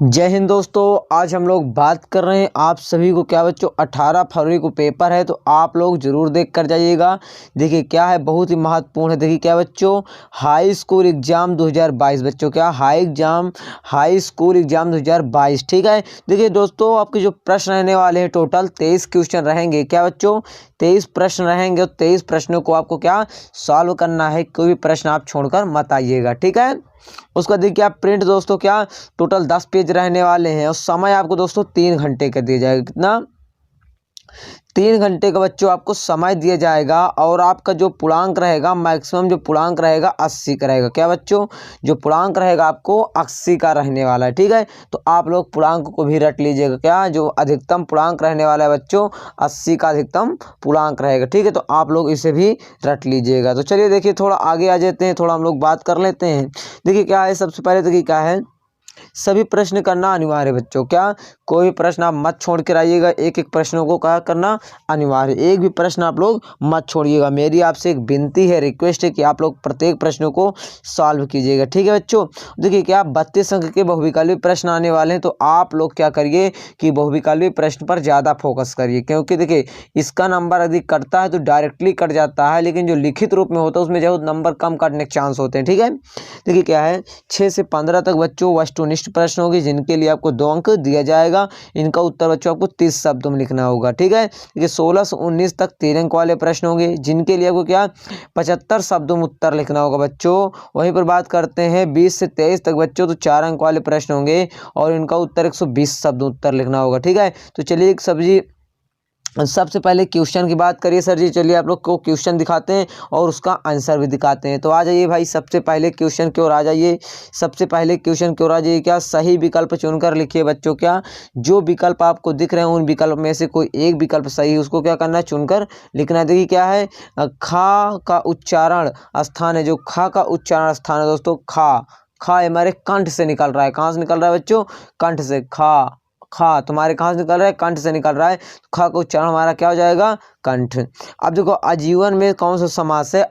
जय हिंद दोस्तों। आज हम लोग बात कर रहे हैं आप सभी को क्या बच्चों 18 फरवरी को पेपर है, तो आप लोग जरूर देख कर जाइएगा। देखिए क्या है, बहुत ही महत्वपूर्ण है। देखिए क्या बच्चों, हाई स्कूल एग्जाम 2022 बच्चों, क्या हाई स्कूल एग्जाम 2022। ठीक है। देखिए दोस्तों, आपके जो प्रश्न रहने वाले हैं टोटल 23 क्वेश्चन रहेंगे। क्या बच्चों 23 प्रश्न रहेंगे और 23 प्रश्नों को आपको क्या सॉल्व करना है। कोई भी प्रश्न आप छोड़कर मत आइएगा। ठीक है। उसका देखिए आप प्रिंट दोस्तों क्या टोटल 10 पेज रहने वाले हैं और समय आपको दोस्तों 3 घंटे का दिया जाएगा। कितना? 3 घंटे का बच्चों आपको समय दिया जाएगा और आपका जो पूर्णांक रहेगा, मैक्सिमम जो पूर्णांक रहेगा 80 का रहेगा। क्या बच्चों, जो पूर्णांक रहेगा आपको 80 का रहने वाला है। ठीक है। तो आप लोग पूर्णांक को भी रट लीजिएगा। क्या जो अधिकतम पूर्णांक रहने वाला है बच्चों 80 का अधिकतम पूर्णांक रहेगा। ठीक है। तो आप लोग इसे भी रट लीजिएगा। तो चलिए देखिए थोड़ा आगे आ जाते हैं, थोड़ा हम लोग बात कर लेते हैं। देखिए क्या है, सबसे पहले देखिए क्या है, सभी प्रश्न करना अनिवार्य है बच्चों। क्या कोई भी प्रश्न आप मत छोड़ कर आइएगा। एक एक प्रश्नों को क्या करना अनिवार्य है। एक भी प्रश्न आप लोग मत छोड़िएगा। मेरी आपसे एक विनती है, रिक्वेस्ट है कि आप लोग प्रत्येक प्रश्नों को सॉल्व कीजिएगा। ठीक है बच्चों। देखिए क्या 32 अंक के बहुविकल्पी प्रश्न आने वाले हैं, तो आप लोग क्या करिए कि बहुविकल्पी प्रश्न पर ज़्यादा फोकस करिए। क्योंकि देखिए इसका नंबर यदि कटता है तो डायरेक्टली कट जाता है, लेकिन जो लिखित रूप में होता है उसमें जो नंबर कम कटने के चांस होते हैं। ठीक है। देखिए क्या है, 6 से 15 तक बच्चों वस्तुनिष्ठ प्रश्न होगी, जिनके लिए आपको 2 अंक दिया जाएगा। इनका उत्तर बच्चों आपको 30 शब्दों में लिखना होगा। ठीक है। देखिए 16 से 19 तक 3 अंक वाले प्रश्न होंगे, जिनके लिए आपको क्या 75 शब्दों में उत्तर लिखना होगा बच्चों। वहीं पर बात करते हैं 20 से 23 तक बच्चों, तो 4 अंक वाले प्रश्न होंगे और इनका उत्तर 120 शब्दों उत्तर लिखना होगा। ठीक है। तो चलिए एक सबसे पहले क्वेश्चन की बात करिए सर जी। चलिए आप लोग को क्वेश्चन दिखाते हैं और उसका आंसर भी दिखाते हैं। तो आ जाइए भाई, सबसे पहले क्वेश्चन की ओर आ जाइए। सबसे पहले क्वेश्चन की ओर आ जाइए। क्या सही विकल्प चुनकर लिखिए बच्चों। क्या जो विकल्प आपको दिख रहे हैं उन विकल्प में से कोई एक विकल्प सही है, उसको क्या करना है, चुनकर लिखना है। देखिए क्या है, खा का उच्चारण स्थान है, जो खा का उच्चारण स्थान है दोस्तों, खा हमारे कंठ से निकल रहा है। कहाँ से निकल रहा है बच्चों? कंठ से। खा तुम्हारे कहाँ से निकल रहा है? कंठ से निकल रहा है। खा का उच्चारण हमारा क्या हो जाएगा? कंठ। अब देखो आजीवन में कौन सा समास है?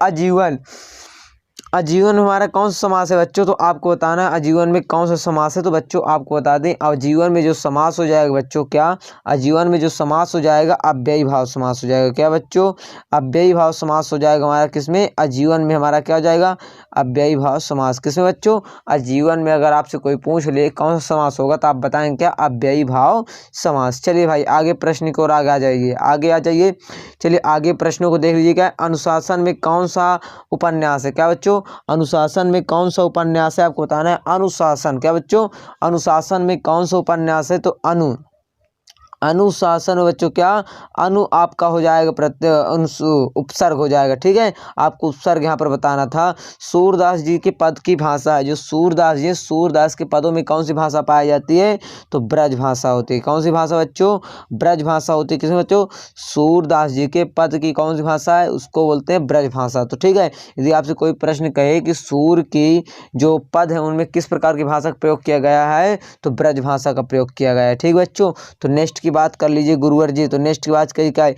आजीवन में हमारा कौन सा समास है बच्चों? तो आपको बताना है आजीवन में कौन सा समास है। तो बच्चों आपको बता दें, आजीवन में जो समास हो जाएगा बच्चों, क्या आजीवन में जो समास हो जाएगा अव्ययी भाव समास हो जाएगा। क्या बच्चों? अव्ययी भाव समास हो जाएगा हमारा किसमें? आजीवन में हमारा क्या हो जाएगा? अव्ययी भाव समास। किसमें बच्चों? आजीवन में। अगर आपसे कोई पूछ ले कौन सा समास होगा, तो आप बताएंगे क्या? अव्ययी भाव समास। चलिए भाई आगे प्रश्न की ओर आगे आ जाइए, आगे आ जाइए। चलिए आगे प्रश्नों को देख लीजिए। क्या अनुशासन में कौन सा उपन्यास है? क्या बच्चों? अनुशासन में कौन सा उपन्यास है, आपको बताना है। अनुशासन। क्या बच्चों? अनुशासन में कौन सा उपन्यास है? तो अनुशासन बच्चों क्या अनु आपका हो जाएगा प्रत्यय, उपसर्ग हो जाएगा। ठीक है। आपको उपसर्ग यहाँ पर बताना था। सूरदास जी के पद की भाषा है, जो सूरदास जी, सूरदास के पदों में कौन सी भाषा पाई जाती है? तो ब्रज भाषा होती है। कौन सी भाषा बच्चों? ब्रज भाषा होती है। किसमें बच्चों? सूरदास जी के पद की कौन सी भाषा है? उसको बोलते हैं ब्रज भाषा। तो ठीक है। यदि आपसे कोई प्रश्न कहे कि सूर की जो पद है उनमें किस प्रकार की भाषा का प्रयोग किया गया है, तो ब्रज भाषा का प्रयोग किया गया है। ठीक बच्चों। तो नेक्स्ट की बात कर लीजिए गुरुवर जी। तो नेक्स्ट की बात करिए क्या है,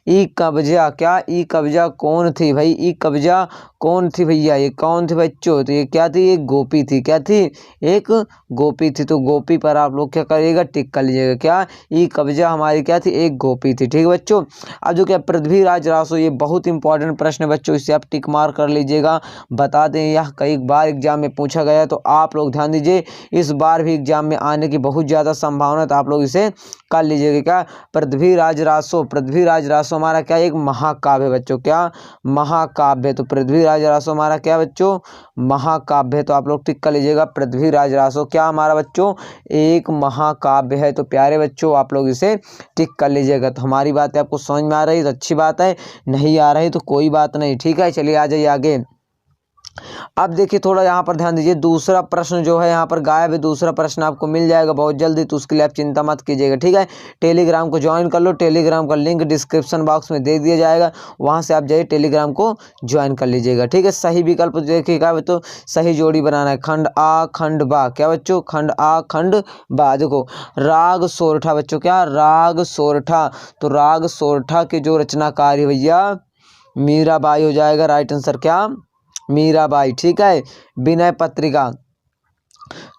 ई कब्जा। क्या ई कब्जा कौन थी भाई? ई कब्जा कौन थी भैया? ये कौन थी बच्चों? तो ये क्या थी? एक गोपी थी। क्या थी? एक गोपी थी। तो गोपी पर आप लोग क्या करिएगा? टिक कर लीजिएगा। क्या ई कब्जा हमारी क्या थी? एक गोपी थी। ठीक है बच्चों। अब जो क्या पृथ्वीराज रासो, ये बहुत इंपॉर्टेंट प्रश्न है बच्चों, इसे आप टिक मार कर लीजिएगा। बता दें यह कई बार एग्जाम में पूछा गया है, तो आप लोग ध्यान दीजिए, इस बार भी एग्जाम में आने की बहुत ज़्यादा संभावना है, तो आप लोग इसे कर लीजिएगा। क्या पृथ्वीराज रासो, पृथ्वीराज रासो हमारा क्या एक महाकाव्य है बच्चों। क्या महाकाव्य है। तो पृथ्वीराज रासो हमारा क्या बच्चों? महाकाव्य है। तो आप लोग टिक कर लीजिएगा, पृथ्वीराज रासो क्या हमारा बच्चों? एक महाकाव्य है। तो प्यारे बच्चों आप लोग इसे टिक कर लीजिएगा। तो हमारी बात है आपको समझ में आ रही है तो अच्छी बात है, नहीं आ रही तो कोई बात नहीं। ठीक है। चलिए आ जाइए आगे। अब देखिए थोड़ा यहाँ पर ध्यान दीजिए, दूसरा प्रश्न जो है यहाँ पर गायब है। दूसरा प्रश्न आपको मिल जाएगा बहुत जल्दी, तो उसके लिए आप चिंता मत कीजिएगा। ठीक है। टेलीग्राम को ज्वाइन कर लो, टेलीग्राम का लिंक डिस्क्रिप्शन बॉक्स में दे दिया जाएगा, वहाँ से आप जाइए टेलीग्राम को ज्वाइन कर लीजिएगा। ठीक है। सही विकल्प देखिएगा, तो सही जोड़ी बनाना है, खंड आ खंड बा। क्या बच्चों? खंड आ खंड बा। देखो राग सोरठा बच्चों, क्या राग सोरठा, तो राग सोरठा के जो रचनाकार है भैया मीराबाई हो जाएगा। राइट आंसर क्या? मीराबाई। ठीक है। विनय पत्रिका,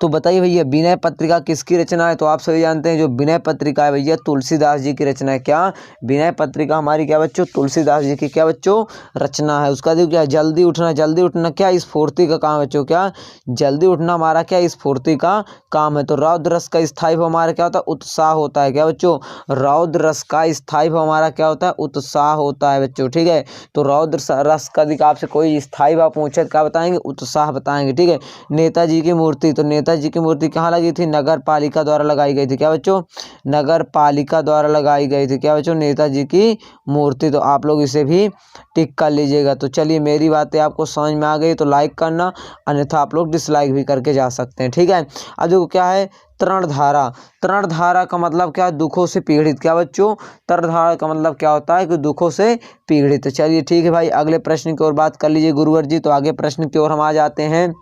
तो बताइए भैया विनय पत्रिका किसकी रचना है? तो आप सभी जानते हैं जो विनय पत्रिका है भैया तुलसीदास जी की रचना है। क्या विनय पत्रिका हमारी क्या बच्चों तुलसीदास जी की क्या बच्चों रचना है। उसका देखो क्या जल्दी उठना क्या स्फूर्ति का काम है बच्चों। क्या जल्दी उठना हमारा क्या स्फूर्ति का काम है। तो रौद्र रस का स्थायी भाव हमारा क्या होता है उत्साह होता है। क्या बच्चों रौद्र रस का स्थायी भाव हमारा क्या होता है उत्साह होता है बच्चों। ठीक है तो रौद्र रस का यदि आपसे कोई स्थायी भाव पूछे तो क्या बताएंगे उत्साह बताएंगे। ठीक है नेताजी की मूर्ति तो नेताजी की मूर्ति कहाँ लगी थी नगर पालिका द्वारा लगाई गई थी। क्या बच्चों नगर पालिका द्वारा लगाई गई थी। क्या बच्चों नेताजी की मूर्ति। तो आप लोग इसे भी टिक कर लीजिएगा। तो चलिए मेरी बातें आपको समझ में आ गई तो लाइक करना अन्यथा आप लोग डिसलाइक भी करके जा सकते हैं। ठीक है अब देखो क्या है तृणधारा का मतलब क्या दुखों से पीड़ित। क्या बच्चों तृणधारा का मतलब क्या होता है कि दुखों से पीड़ित। चलिए ठीक है भाई अगले प्रश्न की ओर बात कर लीजिए गुरुवर जी। तो आगे प्रश्न की ओर हम आ जाते हैं।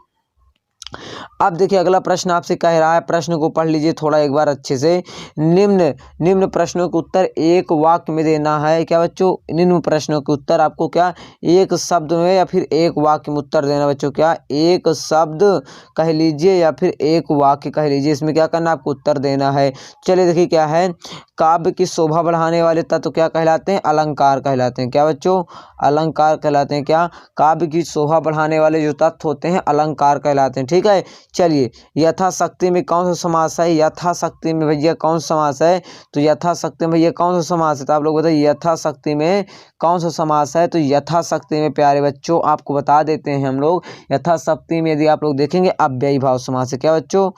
अब देखिए अगला प्रश्न आपसे कह रहा है प्रश्न को पढ़ लीजिए थोड़ा एक बार अच्छे से। निम्न प्रश्नों के उत्तर एक वाक्य में देना है। क्या बच्चों निम्न प्रश्नों के उत्तर आपको क्या एक शब्द में या फिर एक वाक्य में उत्तर देना बच्चों। क्या एक शब्द कह लीजिए या फिर एक वाक्य कह लीजिए इसमें क्या करना आपको उत्तर देना है। चलिए देखिए क्या है काव्य की शोभा बढ़ाने वाले तत्व क्या कहलाते हैं अलंकार कहलाते हैं। क्या बच्चों अलंकार कहलाते हैं। क्या काव्य की शोभा बढ़ाने वाले जो तत्व होते हैं अलंकार कहलाते हैं। ठीक है चलिए यथाशक्ति में कौन सा समास है यथाशक्ति में भैया कौन सा समास है। तो यथाशक्ति में भैया कौन सा समास है तो आप लोग बताइए यथाशक्ति में कौन सा समास है। तो यथाशक्ति में प्यारे बच्चों आपको बता देते हैं हम लोग यथाशक्ति में यदि आप लोग देखेंगे अव्ययी भाव समास है। क्या बच्चों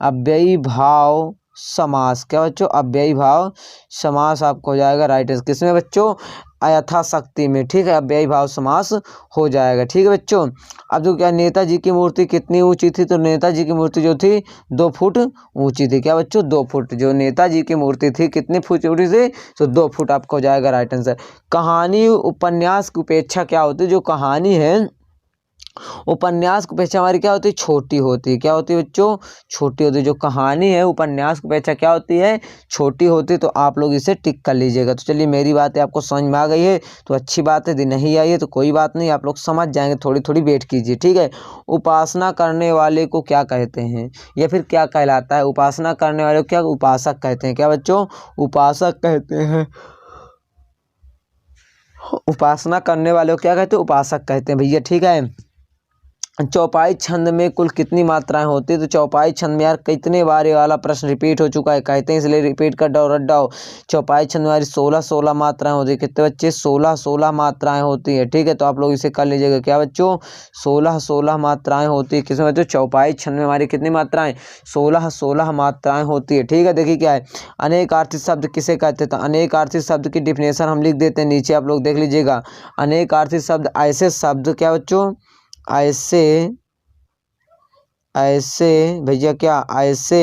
अव्ययी भाव समास। क्या बच्चों अव्ययी भाव समास आपको हो जाएगा राइट किसमें बच्चों यथाशक्ति में। ठीक है अव्ययी भाव समास हो जाएगा। ठीक है बच्चों अब जो क्या नेताजी की मूर्ति कितनी ऊंची थी। तो नेताजी की मूर्ति जो थी 2 फुट ऊंची थी। क्या बच्चों 2 फुट जो नेताजी की मूर्ति थी कितनी फुट ऊंची थी तो 2 फुट आपको हो जाएगा राइट आंसर। कहानी उपन्यास की उपेक्षा क्या होती है। जो कहानी है उपन्यास की अपेक्षा हमारी क्या होती है छोटी होती है। क्या होती है बच्चों छोटी होती है। जो कहानी है उपन्यास की अपेक्षा क्या होती है छोटी होती है। तो आप लोग इसे टिक कर लीजिएगा। तो चलिए मेरी बातें आपको समझ में आ गई है तो अच्छी बात है। यदि नहीं आई है तो कोई बात नहीं आप लोग समझ जाएंगे थोड़ी थोड़ी वेट कीजिए। ठीक है उपासना करने वाले को क्या कहते हैं या फिर क्या कहलाता है उपासना करने वाले को क्या उपासक कहते हैं। क्या बच्चों उपासक कहते हैं। उपासना करने वाले को क्या कहते हैं उपासक कहते हैं भैया। ठीक है चौपाई छंद में कुल कितनी मात्राएं होती है। तो चौपाई छंद में यार कितने बार ये वाला प्रश्न रिपीट हो चुका है कहते हैं इसलिए रिपीट कर डाओ रट डाओ। चौपाई छंद में हमारी 16 मात्राएं होती है। कितने बच्चे 16 मात्राएं होती है। ठीक है तो आप लोग इसे कर लीजिएगा। क्या बच्चों 16 मात्राएं होती है। किसमें बच्चों चौपाई छंद में हमारी कितनी मात्राएं 16 मात्राएं होती है। ठीक है देखिए क्या है अनेक अर्थी शब्द किसे कहते हैं। तो अनेक अर्थी शब्द की डिफिनेशन हम लिख देते हैं नीचे आप लोग देख लीजिएगा। अनेक अर्थी शब्द ऐसे शब्द क्या बच्चों ऐसे भैया क्या ऐसे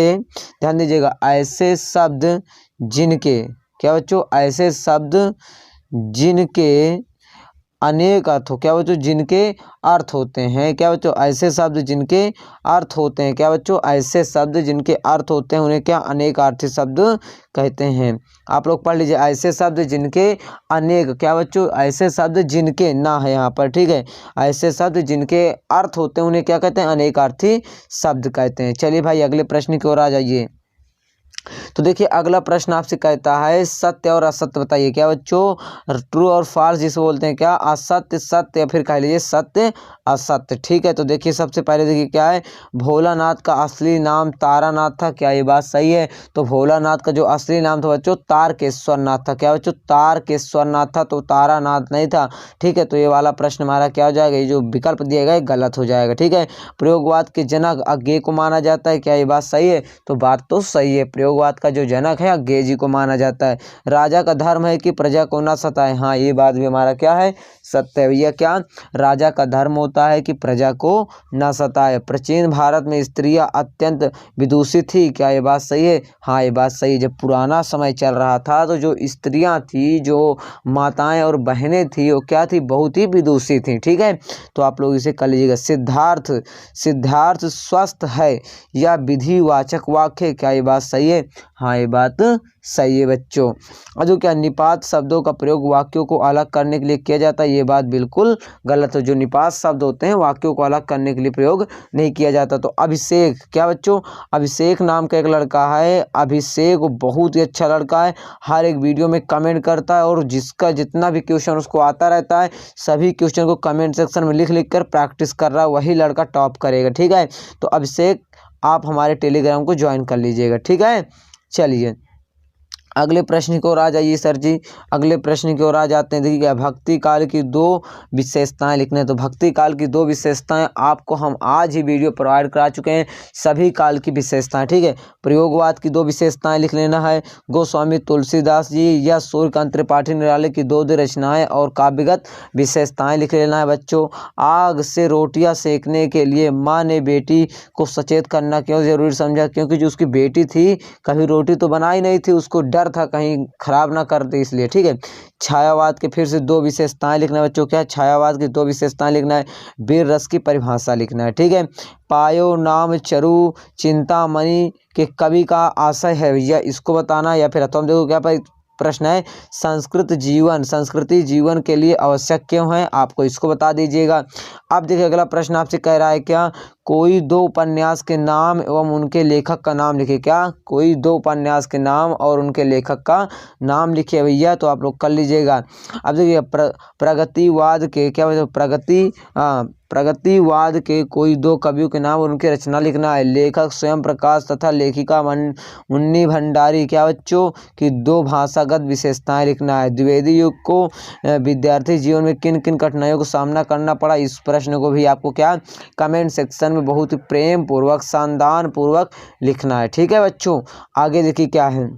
ध्यान दीजिएगा ऐसे शब्द जिनके क्या बच्चों ऐसे शब्द जिनके अनेक अर्थ हो। क्या बच्चों जिनके अर्थ होते हैं। क्या बच्चों ऐसे शब्द जिनके अर्थ होते हैं। क्या बच्चों ऐसे शब्द जिनके अर्थ होते हैं उन्हें क्या अनेक अर्थी शब्द कहते हैं। आप लोग पढ़ लीजिए ऐसे शब्द जिनके अनेक क्या बच्चों ऐसे शब्द जिनके ना है यहाँ पर। ठीक है ऐसे शब्द जिनके अर्थ होते हैं उन्हें क्या कहते हैं अनेक अर्थी शब्द कहते हैं। चलिए भाई अगले प्रश्न की ओर आ जाइए। तो देखिए अगला प्रश्न आपसे कहता है सत्य और असत्य बताइए। क्या बच्चों ट्रू और फॉल्स जिसे बोलते हैं। क्या असत्य सत्य या फिर कह लीजिए सत्य असत्य। ठीक है तो देखिए सबसे पहले देखिए क्या है भोलानाथ का असली नाम तारानाथ था। क्या ये बात सही है। तो भोलानाथ का जो असली नाम था बच्चों तारकेश्वरनाथ था। क्या बच्चों तारकेश्वरनाथ था तो तारानाथ नहीं था। ठीक है तो ये वाला प्रश्न हमारा क्या हो जाएगा ये जो विकल्प दिया गया गलत हो जाएगा। ठीक है प्रयोगवाद के जनक अज्ञेय को माना जाता है। क्या ये बात सही है। तो बात तो सही है प्रयोगवाद का जो जनक है अज्ञेय जी को माना जाता है। राजा का धर्म है कि प्रजा को न सताए। हाँ ये बात भी हमारा क्या है सत्य है भैया। क्या राजा का धर्म होता है कि प्रजा को न सताए। प्राचीन भारत में स्त्रियां अत्यंत विदूषित थी। क्या ये बात सही है। हाँ ये बात सही है। जब पुराना समय चल रहा था तो जो स्त्रियां थी जो माताएं और बहनें थी वो क्या थी बहुत ही विदूषित थी। ठीक है तो आप लोग इसे कर लीजिएगा। सिद्धार्थ स्वस्थ है या विधिवाचक वाक्य। क्या ये बात सही है। हाँ, ये बात सही है बच्चों। और जो क्या निपात शब्दों का प्रयोग वाक्यों को अलग करने के लिए किया जाता है, ये बात बिल्कुल गलत है। जो निपात शब्द होते हैं वाक्यों को अलग करने के लिए प्रयोग नहीं किया जाता। तो अभिषेक, क्या बच्चों, अभिषेक नाम का एक लड़का है। अभिषेक बहुत ही अच्छा लड़का है, हर एक वीडियो में कमेंट करता है और जिसका जितना भी क्वेश्चन उसको आता रहता है सभी क्वेश्चन को कमेंट सेक्शन में लिख लिख कर प्रैक्टिस कर रहा है, वही लड़का टॉप करेगा। ठीक है, तो अभिषेक आप हमारे टेलीग्राम को ज्वाइन कर लीजिएगा। ठीक है, चलिए अगले प्रश्न की ओर आ जाइए सर जी। अगले प्रश्न की ओर आ जाते हैं। देखिए, भक्ति काल की 2 विशेषताएं लिखना है। तो भक्ति काल की 2 विशेषताएं आपको हम आज ही वीडियो प्रोवाइड करा चुके हैं, सभी काल की विशेषताएं। ठीक है, प्रयोगवाद की 2 विशेषताएं लिख लेना है। गोस्वामी तुलसीदास जी या सूर्यकांत त्रिपाठी निराले की 2 रचनाएं और काव्यगत विशेषताएं लिख लेना है बच्चों। आग से रोटियां सेकने के लिए माँ ने बेटी को सचेत करना क्यों जरूरी समझा? क्योंकि जो उसकी बेटी थी कभी रोटी तो बनाई नहीं थी, उसको डर था कहीं खराब ना कर दे, इसलिए। ठीक है, छायावाद के फिर से 2 विशेषताएं लिखना है बच्चों। क्या है? छायावाद की 2 विशेषताएं लिखना है। वीर रस की परिभाषा लिखना है। ठीक है, पायो नाम चरु चिंतामणि के कवि का आशय है भैया, इसको बताना। या फिर तो हम देखो क्या प्रश्न है, संस्कृति जीवन के लिए आवश्यक क्यों है, आपको इसको बता दीजिएगा। अब देखिए अगला प्रश्न आपसे कह रहा है क्या, कोई 2 उपन्यास के नाम एवं उनके लेखक का नाम लिखे। क्या? कोई 2 उपन्यास के नाम और उनके लेखक का नाम लिखिए भैया, तो आप लोग कर लीजिएगा। अब देखिए प्रगतिवाद के क्या प्रगतिवाद के कोई 2 कवियों के नाम और उनकी रचना लिखना है। लेखक स्वयं प्रकाश तथा लेखिका मुन्नी भंडारी, क्या बच्चों, की 2 भाषागत विशेषताएं लिखना है। द्विवेदी युग को विद्यार्थी जीवन में किन किन कठिनाइयों का सामना करना पड़ा, इस प्रश्न को भी आपको क्या कमेंट सेक्शन में बहुत ही प्रेम पूर्वक शानदार पूर्वक लिखना है। ठीक है बच्चों, आगे देखिए क्या है।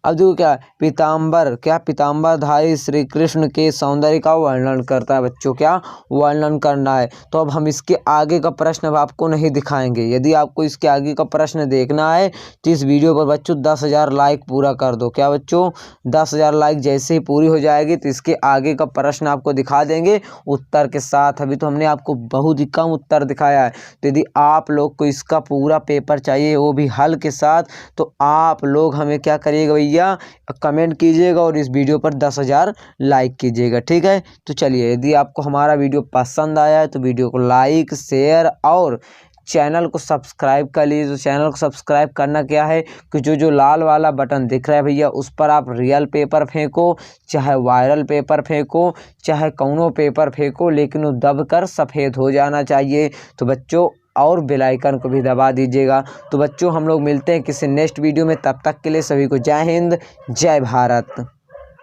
अब देखो क्या, पीताम्बरधारी श्री कृष्ण के सौंदर्य का वर्णन करता है बच्चों। क्या वर्णन करना है? तो अब हम इसके आगे का प्रश्न अब आपको नहीं दिखाएंगे। यदि आपको इसके आगे का प्रश्न देखना है तो इस वीडियो पर बच्चों 10,000 लाइक पूरा कर दो। क्या बच्चों, 10,000 लाइक जैसे ही पूरी हो जाएगी तो इसके आगे का प्रश्न आपको दिखा देंगे उत्तर के साथ। अभी तो हमने आपको बहुत ही कम उत्तर दिखाया है, तो यदि आप लोग को इसका पूरा पेपर चाहिए वो भी हल के साथ, तो आप लोग हमें क्या करिएगा भैया, कमेंट कीजिएगा और इस वीडियो पर 10,000 लाइक कीजिएगा। ठीक है, तो चलिए यदि आपको हमारा वीडियो पसंद आया है तो वीडियो को लाइक शेयर और चैनल को सब्सक्राइब कर लीजिए। तो चैनल को सब्सक्राइब करना क्या है कि जो लाल वाला बटन दिख रहा है भैया उस पर आप रियल पेपर फेंको, चाहे वायरल पेपर फेंको, चाहे कौनो पेपर फेंको, लेकिन वो दब कर सफ़ेद हो जाना चाहिए। तो बच्चों और बेल आइकन को भी दबा दीजिएगा। तो बच्चों हम लोग मिलते हैं किसी नेक्स्ट वीडियो में, तब तक के लिए सभी को जय हिंद जय भारत।